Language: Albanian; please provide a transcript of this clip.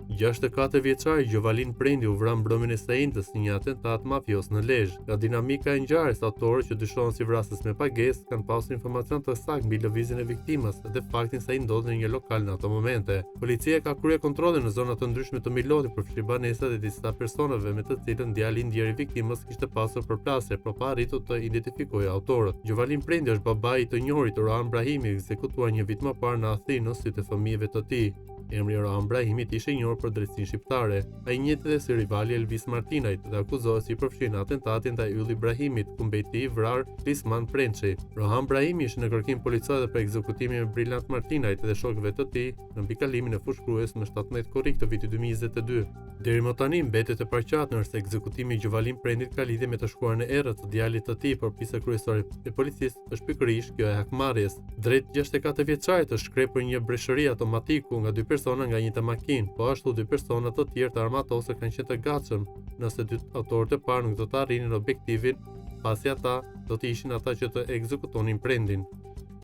64 vjeçari Gjovalin Prendi u vran mbrëmjen e Saintës në një atentat mafios në Lezhë. Nga dinamika e ngjarjes, autorët që dyshohen si vrasës me pagesë kanë pasur informacion të saktë mbi lëvizjen e viktimës dhe faktin se ai ndodhej në një lokal në ato momente. Policia ka kryer kontrolle në zona të ndryshme të Milotit për fshirë banesat e disa personave me të cilën djali i ndjeri viktimës kishte pasur përplasje, por pa arritur të identifikojë autorët. Gjovalin Prendi është babai i të njohurit Orhan Brahimi, ekzekutuar një vit më parë në Athinë në sy të fëmijëve të tij. Emri Orhan Brahimit ishte i njohur për drejtsinë shqiptare. Ai njihej edhe si rivali Elvis Martinajt dhe akuzohet si përfshirë në atentatin ndaj Ylli Ibrahimit, ku mbeti i vrarë Lisman Prençi. Orhan Brahimi ishte në kërkim policor për ekzekutimin me Brillant Martinajt dhe shokëve të tij në mbikalimin e fushkrues në 17 korrik të vitit 2022. Deri më tani mbetet e paraqatur se ekzekutimi i Gjovalin Prendit ka lidhje me të shkuarën e errët të djalit të tij, por pjesa kryesore e policisë është pikërisht kjo e hakmarrjes. Drejt 64 vjeçarit është shkrepur një breshëri automatik ku nga dy persona nga njëjta makinë, po ashtu dy persona të tjerë të armatosur kanë qenë të gatshëm nëse dy autorët e parë nuk do të arrinin objektivin, pasi ata do të ishin ata që të ekzekutonin Prendin.